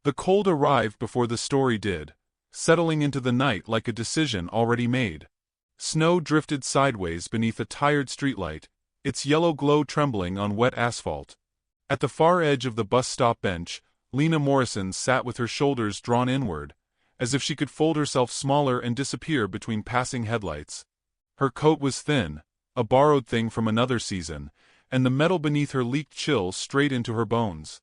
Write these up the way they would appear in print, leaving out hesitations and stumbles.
The cold arrived before the story did, settling into the night like a decision already made. Snow drifted sideways beneath a tired streetlight, its yellow glow trembling on wet asphalt. At the far edge of the bus stop bench, Lena Morrison sat with her shoulders drawn inward, as if she could fold herself smaller and disappear between passing headlights. Her coat was thin, a borrowed thing from another season, and the metal beneath her leaked chill straight into her bones.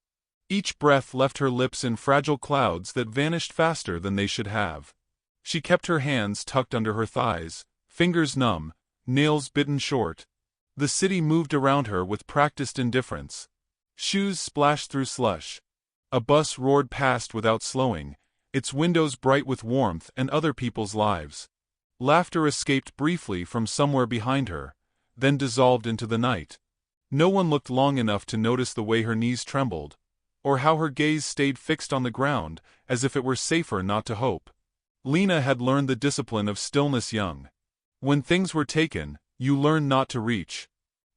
Each breath left her lips in fragile clouds that vanished faster than they should have. She kept her hands tucked under her thighs, fingers numb, nails bitten short. The city moved around her with practiced indifference. Shoes splashed through slush. A bus roared past without slowing, its windows bright with warmth and other people's lives. Laughter escaped briefly from somewhere behind her, then dissolved into the night. No one looked long enough to notice the way her knees trembled, or how her gaze stayed fixed on the ground, as if it were safer not to hope. Lena had learned the discipline of stillness young. When things were taken, you learned not to reach.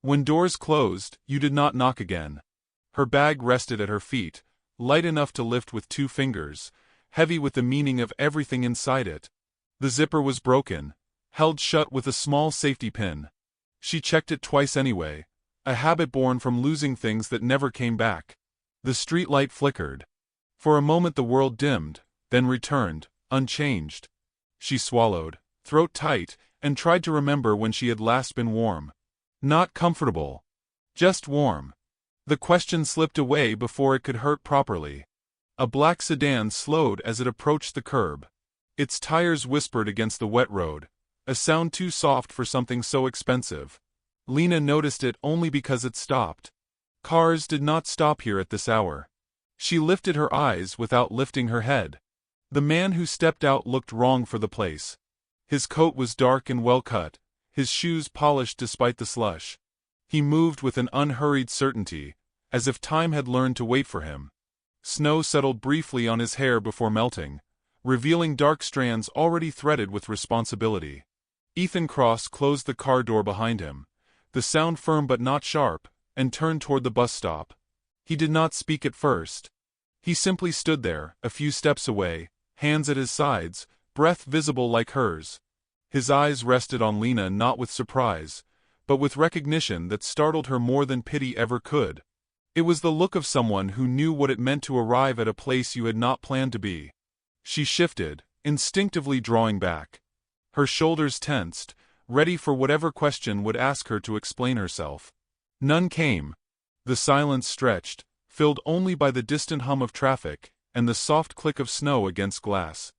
When doors closed, you did not knock again. Her bag rested at her feet, light enough to lift with 2 fingers, heavy with the meaning of everything inside it. The zipper was broken, held shut with a small safety pin. She checked it twice anyway, a habit born from losing things that never came back. The streetlight flickered. For a moment the world dimmed, then returned, unchanged. She swallowed, throat tight, and tried to remember when she had last been warm. Not comfortable. Just warm. The question slipped away before it could hurt properly. A black sedan slowed as it approached the curb. Its tires whispered against the wet road, a sound too soft for something so expensive. Lena noticed it only because it stopped. Cars did not stop here at this hour. She lifted her eyes without lifting her head. The man who stepped out looked wrong for the place. His coat was dark and well cut, his shoes polished despite the slush. He moved with an unhurried certainty, as if time had learned to wait for him. Snow settled briefly on his hair before melting, revealing dark strands already threaded with responsibility. Ethan Cross closed the car door behind him, the sound firm but not sharp, and turned toward the bus stop. He did not speak at first. He simply stood there, a few steps away, hands at his sides, breath visible like hers. His eyes rested on Lena not with surprise, but with recognition that startled her more than pity ever could. It was the look of someone who knew what it meant to arrive at a place you had not planned to be. She shifted, instinctively drawing back. Her shoulders tensed, ready for whatever question would ask her to explain herself. None came. The silence stretched, filled only by the distant hum of traffic and the soft click of snow against glass.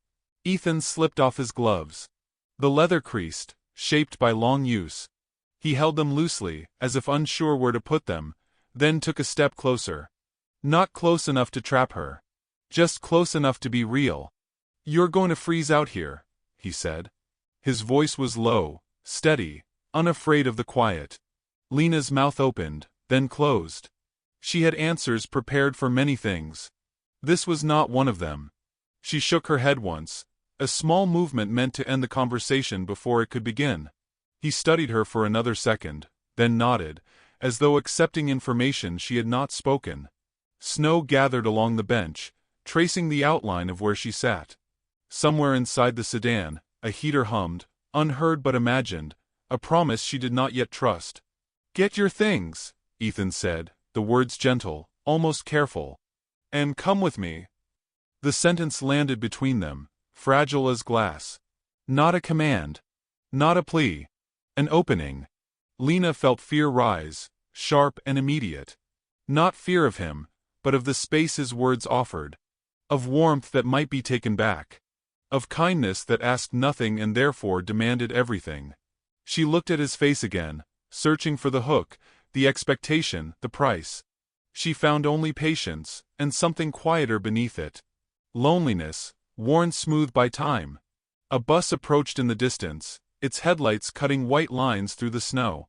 Ethan slipped off his gloves. The leather creased, shaped by long use. He held them loosely, as if unsure where to put them, then took a step closer. Not close enough to trap her. Just close enough to be real. "You're going to freeze out here," he said. His voice was low, steady, unafraid of the quiet. Lena's mouth opened, then closed. She had answers prepared for many things. This was not one of them. She shook her head once, a small movement meant to end the conversation before it could begin. He studied her for another second, then nodded, as though accepting information she had not spoken. Snow gathered along the bench, tracing the outline of where she sat. Somewhere inside the sedan, a heater hummed, unheard but imagined, a promise she did not yet trust. "Get your things," Ethan said, the words gentle, almost careful. "And come with me." The sentence landed between them, fragile as glass. Not a command. Not a plea. An opening. Lena felt fear rise, sharp and immediate. Not fear of him, but of the space his words offered. Of warmth that might be taken back. Of kindness that asked nothing and therefore demanded everything. She looked at his face again, searching for the hook, the expectation, the price. She found only patience, and something quieter beneath it. Loneliness, worn smooth by time. A bus approached in the distance, its headlights cutting white lines through the snow.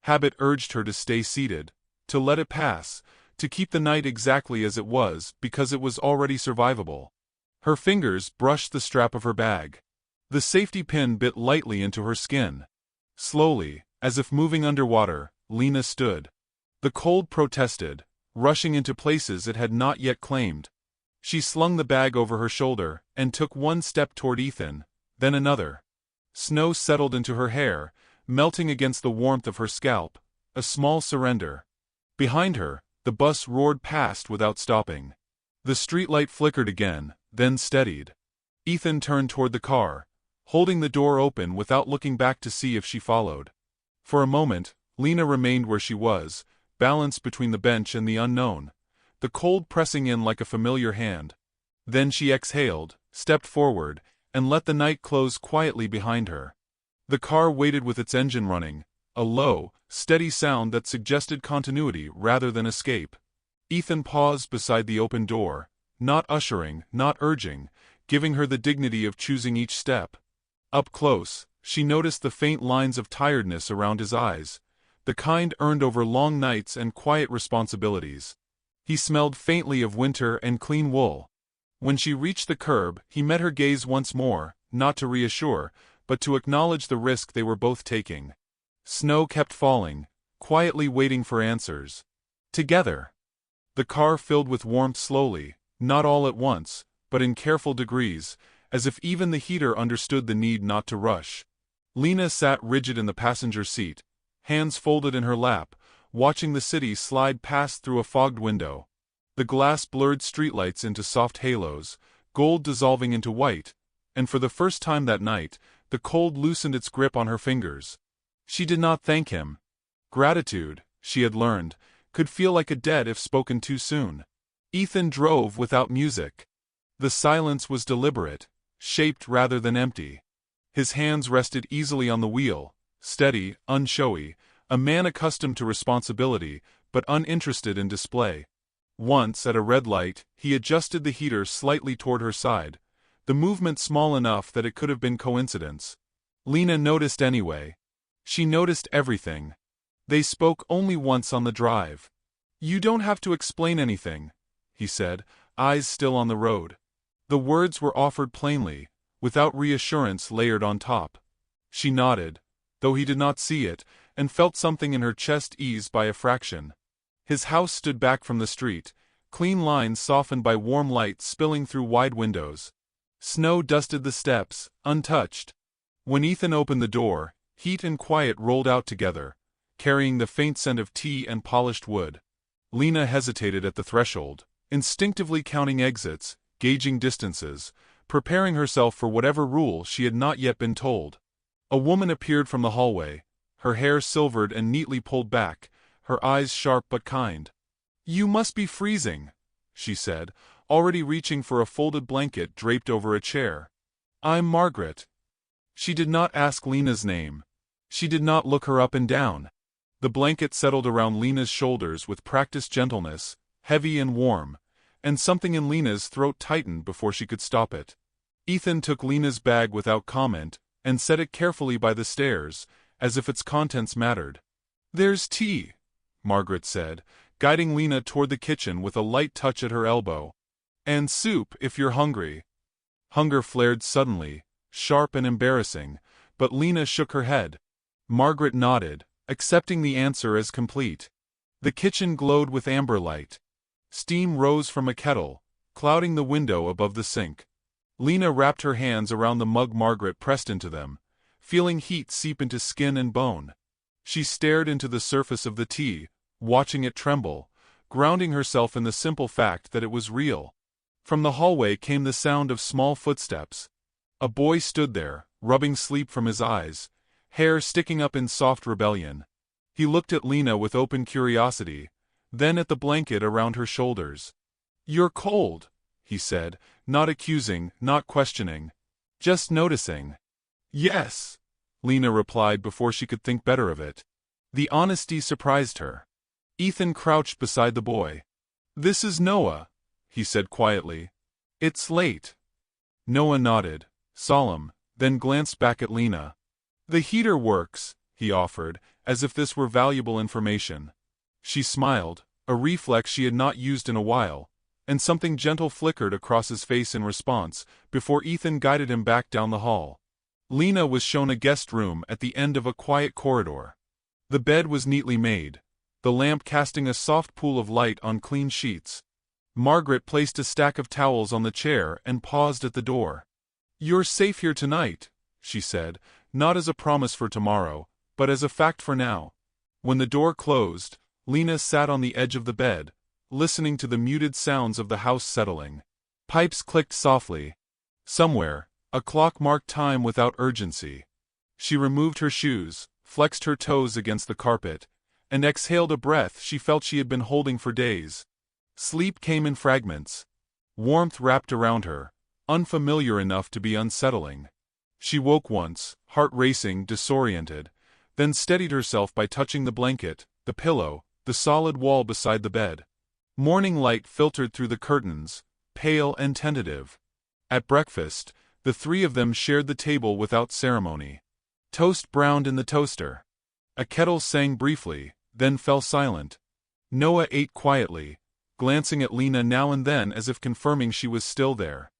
Habit urged her to stay seated, to let it pass, to keep the night exactly as it was because it was already survivable. Her fingers brushed the strap of her bag. The safety pin bit lightly into her skin. Slowly, as if moving underwater, Lena stood. The cold protested, rushing into places it had not yet claimed. She slung the bag over her shoulder and took one step toward Ethan, then another. Snow settled into her hair, melting against the warmth of her scalp, a small surrender. Behind her, the bus roared past without stopping. The streetlight flickered again, then steadied. Ethan turned toward the car, holding the door open without looking back to see if she followed. For a moment, Lena remained where she was, balanced between the bench and the unknown, the cold pressing in like a familiar hand. Then she exhaled, stepped forward, and let the night close quietly behind her. The car waited with its engine running, a low, steady sound that suggested continuity rather than escape. Ethan paused beside the open door, not ushering, not urging, giving her the dignity of choosing each step. Up close, she noticed the faint lines of tiredness around his eyes, the kind earned over long nights and quiet responsibilities. He smelled faintly of winter and clean wool. When she reached the curb, he met her gaze once more, not to reassure, but to acknowledge the risk they were both taking. Snow kept falling, quietly waiting for answers. Together. The car filled with warmth slowly, not all at once, but in careful degrees, as if even the heater understood the need not to rush. Lena sat rigid in the passenger seat, hands folded in her lap, watching the city slide past through a fogged window. The glass blurred streetlights into soft halos, gold dissolving into white, and for the first time that night, the cold loosened its grip on her fingers. She did not thank him. Gratitude, she had learned, could feel like a debt if spoken too soon. Ethan drove without music. The silence was deliberate, shaped rather than empty. His hands rested easily on the wheel, steady, unshowy, a man accustomed to responsibility, but uninterested in display. Once, at a red light, he adjusted the heater slightly toward her side, the movement small enough that it could have been coincidence. Lena noticed anyway. She noticed everything. They spoke only once on the drive. "You don't have to explain anything," he said, eyes still on the road. The words were offered plainly, without reassurance layered on top. She nodded, though he did not see it, and felt something in her chest ease by a fraction. His house stood back from the street, clean lines softened by warm light spilling through wide windows. Snow dusted the steps, untouched. When Ethan opened the door, heat and quiet rolled out together, carrying the faint scent of tea and polished wood. Lena hesitated at the threshold, instinctively counting exits, gauging distances, preparing herself for whatever rule she had not yet been told. A woman appeared from the hallway, her hair silvered and neatly pulled back, her eyes sharp but kind. "You must be freezing," she said, already reaching for a folded blanket draped over a chair. "I'm Margaret." She did not ask Lena's name. She did not look her up and down. The blanket settled around Lena's shoulders with practiced gentleness, heavy and warm, and something in Lena's throat tightened before she could stop it. Ethan took Lena's bag without comment and set it carefully by the stairs, as if its contents mattered. "There's tea," Margaret said, guiding Lena toward the kitchen with a light touch at her elbow. "And soup if you're hungry." Hunger flared suddenly, sharp and embarrassing, but Lena shook her head. Margaret nodded, accepting the answer as complete. The kitchen glowed with amber light. Steam rose from a kettle, clouding the window above the sink. Lena wrapped her hands around the mug Margaret pressed into them, feeling heat seep into skin and bone. She stared into the surface of the tea, watching it tremble, grounding herself in the simple fact that it was real. From the hallway came the sound of small footsteps. A boy stood there, rubbing sleep from his eyes, hair sticking up in soft rebellion. He looked at Lena with open curiosity, then at the blanket around her shoulders. "You're cold," he said, not accusing, not questioning. Just noticing. "Yes," Lena replied before she could think better of it. The honesty surprised her. Ethan crouched beside the boy. "This is Noah," he said quietly. "It's late." Noah nodded, solemn, then glanced back at Lena. "The heater works," he offered, as if this were valuable information. She smiled, a reflex she had not used in a while, and something gentle flickered across his face in response, before Ethan guided him back down the hall. Lena was shown a guest room at the end of a quiet corridor. The bed was neatly made, the lamp casting a soft pool of light on clean sheets. Margaret placed a stack of towels on the chair and paused at the door. "You're safe here tonight," she said, not as a promise for tomorrow, but as a fact for now. When the door closed, Lena sat on the edge of the bed, listening to the muted sounds of the house settling. Pipes clicked softly. Somewhere, a clock marked time without urgency. She removed her shoes, flexed her toes against the carpet, and exhaled a breath she felt she had been holding for days. Sleep came in fragments. Warmth wrapped around her, unfamiliar enough to be unsettling. She woke once, heart racing, disoriented, then steadied herself by touching the blanket, the pillow, the solid wall beside the bed. Morning light filtered through the curtains, pale and tentative. At breakfast, the three of them shared the table without ceremony. Toast browned in the toaster. A kettle sang briefly, then fell silent. Noah ate quietly, glancing at Lena now and then as if confirming she was still there.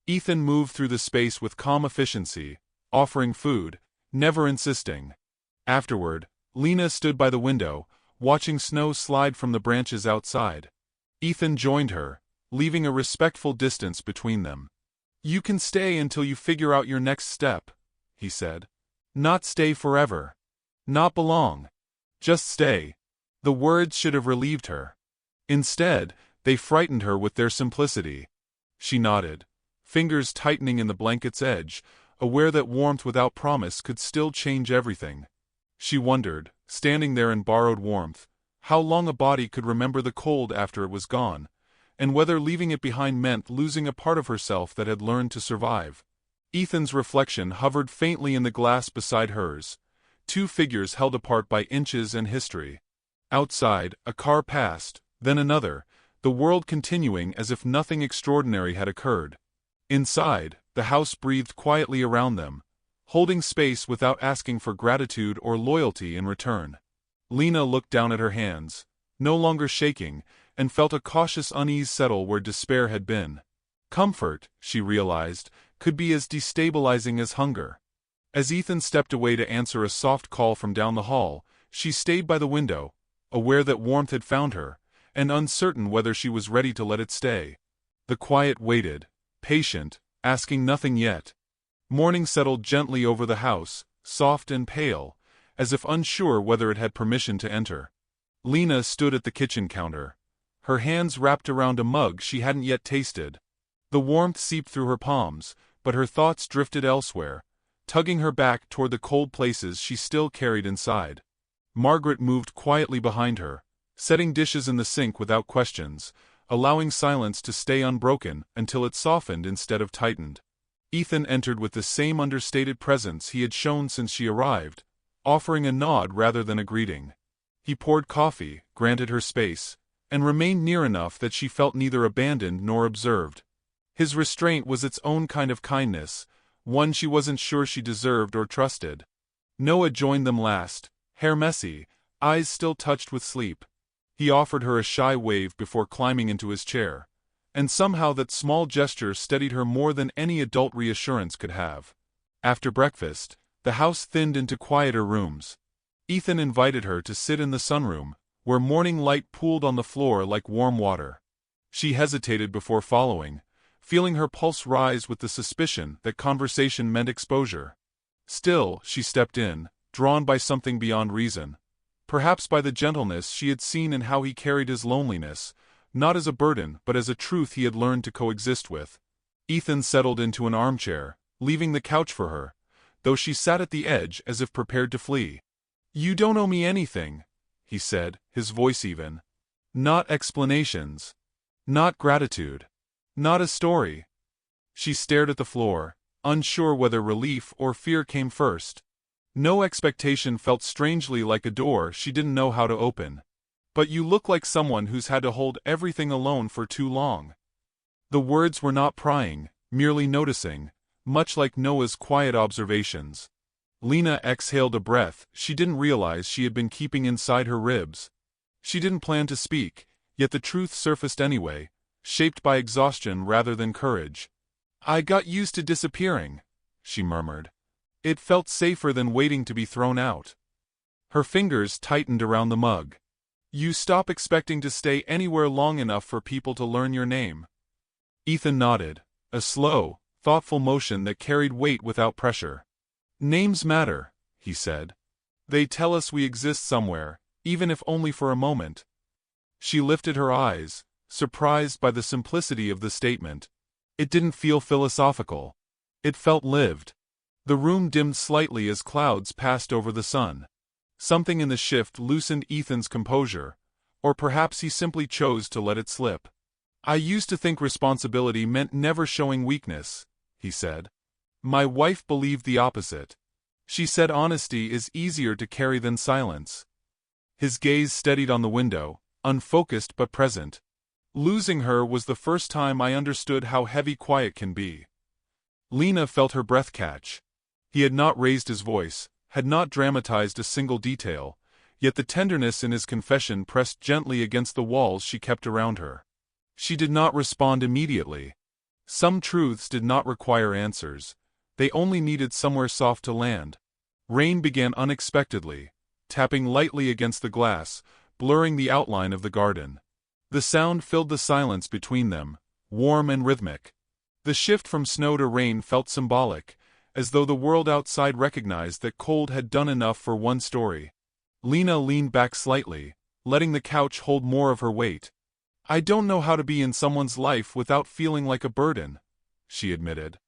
Ethan moved through the space with calm efficiency, offering food, never insisting. Afterward, Lena stood by the window, watching snow slide from the branches outside. Ethan joined her, leaving a respectful distance between them. "You can stay until you figure out your next step," he said. "Not stay forever. Not belong. Just stay." The words should have relieved her. Instead, they frightened her with their simplicity. She nodded, fingers tightening in the blanket's edge, aware that warmth without promise could still change everything. She wondered, standing there in borrowed warmth, how long a body could remember the cold after it was gone, and whether leaving it behind meant losing a part of herself that had learned to survive. Ethan's reflection hovered faintly in the glass beside hers, two figures held apart by inches and history. Outside, a car passed, then another, the world continuing as if nothing extraordinary had occurred. Inside, the house breathed quietly around them, holding space without asking for gratitude or loyalty in return. Lena looked down at her hands, no longer shaking, and felt a cautious unease settle where despair had been. Comfort, she realized, could be as destabilizing as hunger. As Ethan stepped away to answer a soft call from down the hall, she stayed by the window, aware that warmth had found her, and uncertain whether she was ready to let it stay. The quiet waited, patient, asking nothing yet. Morning settled gently over the house, soft and pale, as if unsure whether it had permission to enter. Lena stood at the kitchen counter, her hands wrapped around a mug she hadn't yet tasted. The warmth seeped through her palms, but her thoughts drifted elsewhere, tugging her back toward the cold places she still carried inside. Margaret moved quietly behind her, setting dishes in the sink without questions, allowing silence to stay unbroken until it softened instead of tightened. Ethan entered with the same understated presence he had shown since she arrived, offering a nod rather than a greeting. He poured coffee, granted her space, and remained near enough that she felt neither abandoned nor observed. His restraint was its own kind of kindness, one she wasn't sure she deserved or trusted. Noah joined them last, hair messy, eyes still touched with sleep. He offered her a shy wave before climbing into his chair, and somehow that small gesture steadied her more than any adult reassurance could have. After breakfast, the house thinned into quieter rooms. Ethan invited her to sit in the sunroom, where morning light pooled on the floor like warm water. She hesitated before following, feeling her pulse rise with the suspicion that conversation meant exposure. Still, she stepped in, drawn by something beyond reason. Perhaps by the gentleness she had seen in how he carried his loneliness, not as a burden but as a truth he had learned to coexist with. Ethan settled into an armchair, leaving the couch for her, though she sat at the edge as if prepared to flee. "You don't owe me anything," he said, his voice even. "Not explanations. Not gratitude. Not a story." She stared at the floor, unsure whether relief or fear came first. No expectation felt strangely like a door she didn't know how to open. "But you look like someone who's had to hold everything alone for too long." The words were not prying, merely noticing, much like Noah's quiet observations. Lena exhaled a breath she didn't realize she had been keeping inside her ribs. She didn't plan to speak, yet the truth surfaced anyway, shaped by exhaustion rather than courage. "I got used to disappearing," she murmured. "It felt safer than waiting to be thrown out." Her fingers tightened around the mug. You stop expecting to stay anywhere long enough for people to learn your name. Ethan nodded, a slow, thoughtful motion that carried weight without pressure. Names matter, he said. They tell us we exist somewhere, even if only for a moment. She lifted her eyes, surprised by the simplicity of the statement. It didn't feel philosophical. It felt lived. The room dimmed slightly as clouds passed over the sun. Something in the shift loosened Ethan's composure, or perhaps he simply chose to let it slip. I used to think responsibility meant never showing weakness, he said. My wife believed the opposite. She said honesty is easier to carry than silence. His gaze steadied on the window, unfocused but present. Losing her was the first time I understood how heavy quiet can be. Lena felt her breath catch. He had not raised his voice, had not dramatized a single detail, yet the tenderness in his confession pressed gently against the walls she kept around her. She did not respond immediately. Some truths did not require answers. They only needed somewhere soft to land. Rain began unexpectedly, tapping lightly against the glass, blurring the outline of the garden. The sound filled the silence between them, warm and rhythmic. The shift from snow to rain felt symbolic, as though the world outside recognized that cold had done enough for one story. Lena leaned back slightly, letting the couch hold more of her weight. I don't know how to be in someone's life without feeling like a burden, she admitted.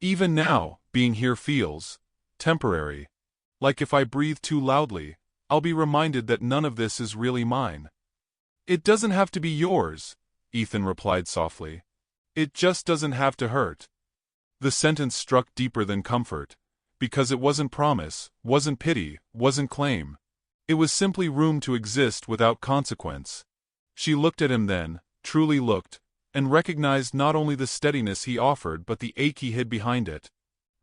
Even now, being here feels temporary. Like if I breathe too loudly, I'll be reminded that none of this is really mine. It doesn't have to be yours, Ethan replied softly. It just doesn't have to hurt. The sentence struck deeper than comfort, because it wasn't promise, wasn't pity, wasn't claim. It was simply room to exist without consequence. She looked at him then, truly looked, and recognized not only the steadiness he offered but the ache he hid behind it.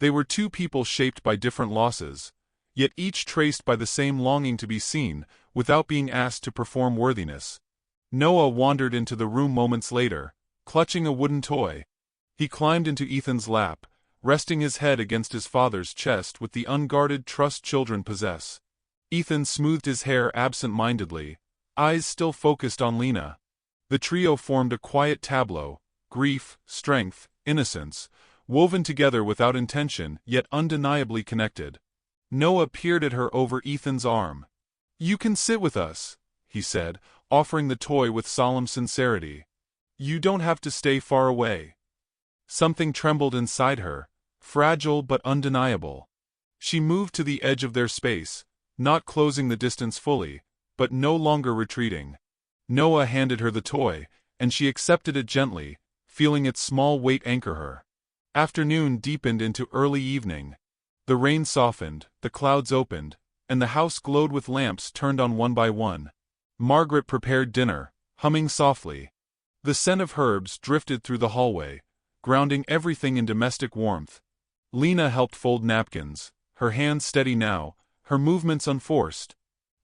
They were two people shaped by different losses, yet each traced by the same longing to be seen, without being asked to perform worthiness. Noah wandered into the room moments later, clutching a wooden toy. He climbed into Ethan's lap, resting his head against his father's chest with the unguarded trust children possess. Ethan smoothed his hair absent-mindedly, eyes still focused on Lena. The trio formed a quiet tableau, grief, strength, innocence, woven together without intention yet undeniably connected. Noah peered at her over Ethan's arm. You can sit with us, he said, offering the toy with solemn sincerity. You don't have to stay far away. Something trembled inside her, fragile but undeniable. She moved to the edge of their space, not closing the distance fully, but no longer retreating. Noah handed her the toy, and she accepted it gently, feeling its small weight anchor her. Afternoon deepened into early evening. The rain softened, the clouds opened, and the house glowed with lamps turned on one by one. Margaret prepared dinner, humming softly. The scent of herbs drifted through the hallway, grounding everything in domestic warmth. Lena helped fold napkins, her hands steady now, her movements unforced.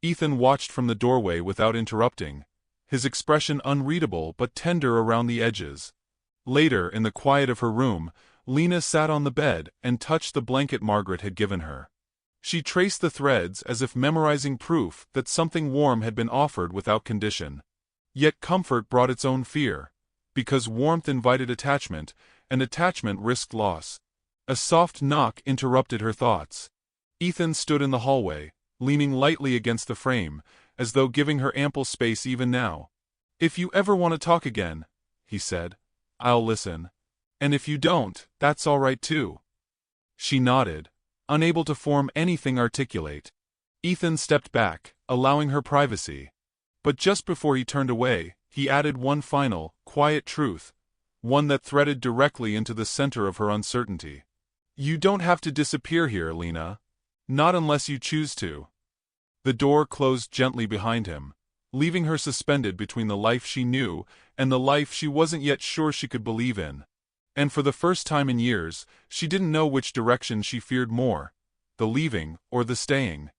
Ethan watched from the doorway without interrupting, his expression unreadable but tender around the edges. Later, in the quiet of her room, Lena sat on the bed and touched the blanket Margaret had given her. She traced the threads as if memorizing proof that something warm had been offered without condition. Yet comfort brought its own fear, because warmth invited attachment, and attachment risked loss. A soft knock interrupted her thoughts. Ethan stood in the hallway, leaning lightly against the frame, as though giving her ample space even now. If you ever want to talk again, he said, I'll listen. And if you don't, that's all right too. She nodded, unable to form anything articulate. Ethan stepped back, allowing her privacy. But just before he turned away, he added one final, quiet truth, one that threaded directly into the center of her uncertainty. You don't have to disappear here, Lena. Not unless you choose to. The door closed gently behind him, leaving her suspended between the life she knew and the life she wasn't yet sure she could believe in. And for the first time in years, she didn't know which direction she feared more, the leaving or the staying.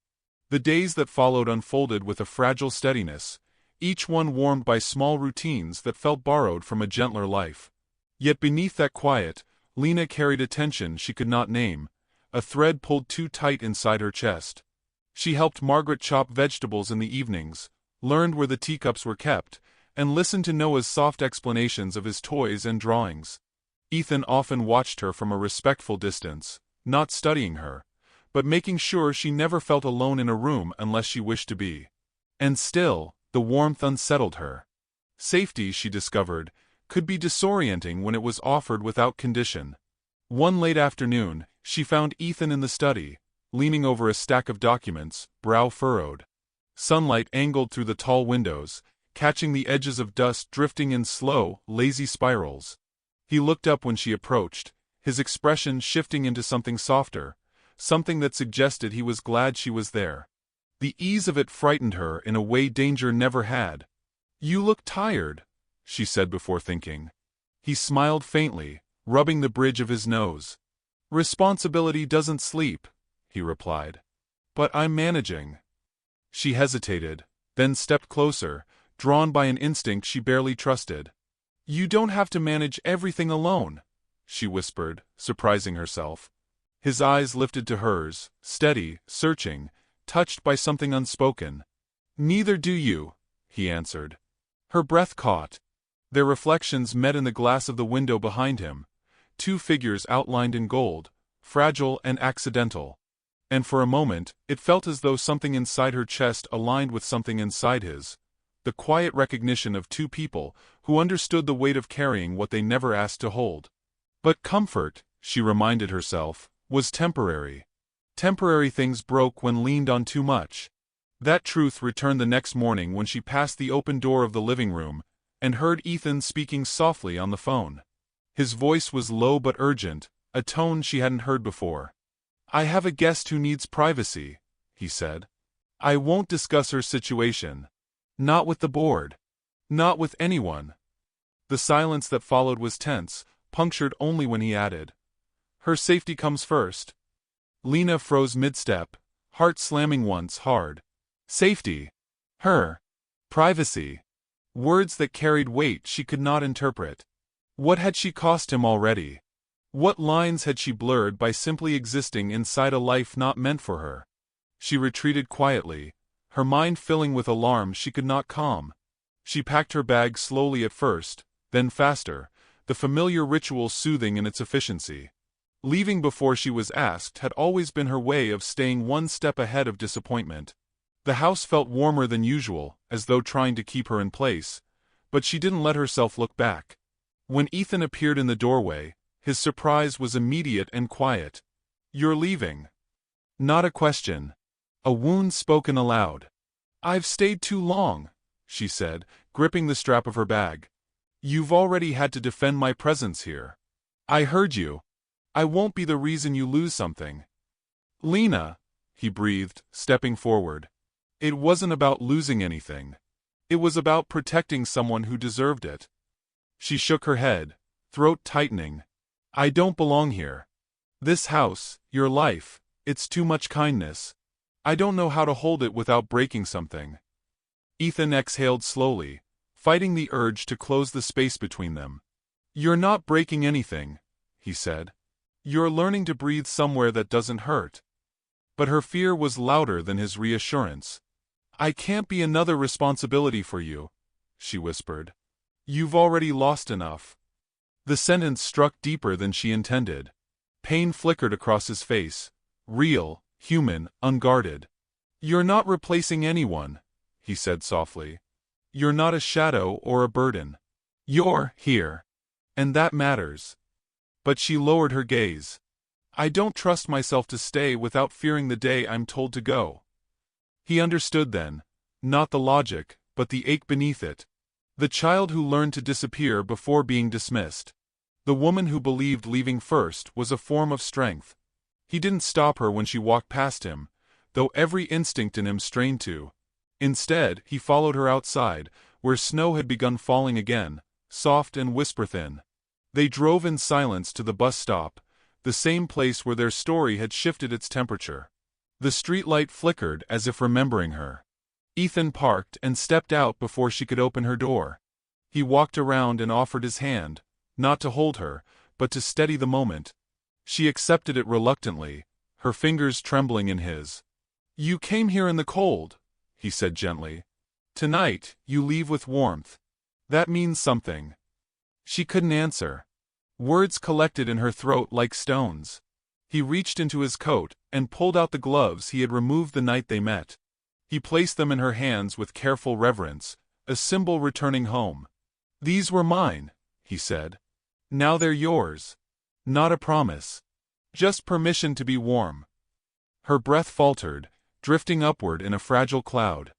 The days that followed unfolded with a fragile steadiness, each one warmed by small routines that felt borrowed from a gentler life. Yet beneath that quiet, Lena carried a tension she could not name, a thread pulled too tight inside her chest. She helped Margaret chop vegetables in the evenings, learned where the teacups were kept, and listened to Noah's soft explanations of his toys and drawings. Ethan often watched her from a respectful distance, not studying her, but making sure she never felt alone in a room unless she wished to be. And still, the warmth unsettled her. Safety, she discovered, could be disorienting when it was offered without condition. One late afternoon, she found Ethan in the study, leaning over a stack of documents, brow furrowed. Sunlight angled through the tall windows, catching the edges of dust drifting in slow, lazy spirals. He looked up when she approached, his expression shifting into something softer, something that suggested he was glad she was there. The ease of it frightened her in a way danger never had. "You look tired," she said before thinking. He smiled faintly, rubbing the bridge of his nose. "Responsibility doesn't sleep," he replied. "But I'm managing." She hesitated, then stepped closer, drawn by an instinct she barely trusted. "You don't have to manage everything alone," she whispered, surprising herself. His eyes lifted to hers, steady, searching, touched by something unspoken. "Neither do you," he answered. Her breath caught. Their reflections met in the glass of the window behind him, two figures outlined in gold, fragile and accidental. And for a moment, it felt as though something inside her chest aligned with something inside his. The quiet recognition of two people who understood the weight of carrying what they never asked to hold. But comfort, she reminded herself, was temporary. Temporary things broke when leaned on too much. That truth returned the next morning when she passed the open door of the living room and heard Ethan speaking softly on the phone. His voice was low but urgent, a tone she hadn't heard before. "I have a guest who needs privacy," he said. "I won't discuss her situation. Not with the board. Not with anyone." The silence that followed was tense, punctured only when he added, "Her safety comes first." Lena froze mid-step, heart slamming once hard. Safety. Her. Privacy. Words that carried weight she could not interpret. What had she cost him already? What lines had she blurred by simply existing inside a life not meant for her? She retreated quietly, her mind filling with alarm she could not calm. She packed her bag slowly at first, then faster, the familiar ritual soothing in its efficiency. Leaving before she was asked had always been her way of staying one step ahead of disappointment. The house felt warmer than usual, as though trying to keep her in place, but she didn't let herself look back. When Ethan appeared in the doorway, his surprise was immediate and quiet. "You're leaving?" Not a question. A wound spoken aloud. "I've stayed too long," she said, gripping the strap of her bag. "You've already had to defend my presence here. I heard you. I won't be the reason you lose something." "Lena," he breathed, stepping forward. "It wasn't about losing anything. It was about protecting someone who deserved it." She shook her head, throat tightening. "I don't belong here. This house, your life, it's too much kindness. I don't know how to hold it without breaking something." Ethan exhaled slowly, fighting the urge to close the space between them. "You're not breaking anything," he said. "You're learning to breathe somewhere that doesn't hurt." But her fear was louder than his reassurance. "I can't be another responsibility for you," she whispered. "You've already lost enough." The sentence struck deeper than she intended. Pain flickered across his face, real, human, unguarded. "You're not replacing anyone," he said softly. "You're not a shadow or a burden. You're here. And that matters." But she lowered her gaze. "I don't trust myself to stay without fearing the day I'm told to go." He understood then, not the logic, but the ache beneath it. The child who learned to disappear before being dismissed. The woman who believed leaving first was a form of strength. He didn't stop her when she walked past him, though every instinct in him strained to. Instead, he followed her outside, where snow had begun falling again, soft and whisper-thin. They drove in silence to the bus stop, the same place where their story had shifted its temperature. The streetlight flickered as if remembering her. Ethan parked and stepped out before she could open her door. He walked around and offered his hand, not to hold her, but to steady the moment. She accepted it reluctantly, her fingers trembling in his. "You came here in the cold," he said gently. Tonight, you leave with warmth. That means something. She couldn't answer. Words collected in her throat like stones. He reached into his coat and pulled out the gloves he had removed the night they met. He placed them in her hands with careful reverence, a symbol returning home. "These were mine," he said. "Now they're yours. Not a promise. Just permission to be warm." Her breath faltered, drifting upward in a fragile cloud.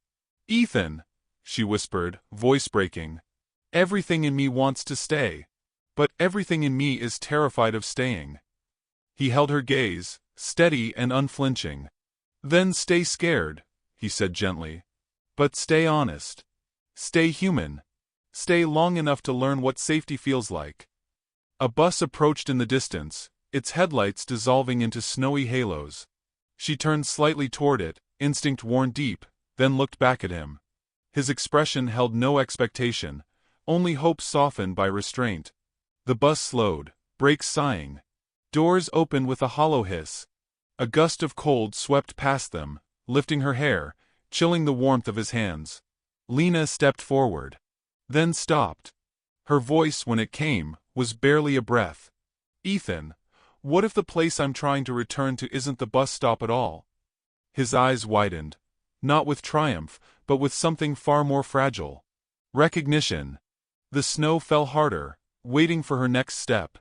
"Ethan," she whispered, voice breaking. "Everything in me wants to stay. But everything in me is terrified of staying." He held her gaze, steady and unflinching. "Then stay scared," he said gently. "But stay honest. Stay human. Stay long enough to learn what safety feels like." A bus approached in the distance, its headlights dissolving into snowy halos. She turned slightly toward it, instinct worn deep, then looked back at him. His expression held no expectation, only hope softened by restraint. The bus slowed, brakes sighing. Doors opened with a hollow hiss. A gust of cold swept past them, lifting her hair, chilling the warmth of his hands. Lena stepped forward. Then stopped. Her voice, when it came, was barely a breath. "Ethan, what if the place I'm trying to return to isn't the bus stop at all?" His eyes widened, not with triumph, but with something far more fragile. Recognition. The snow fell harder, waiting for her next step.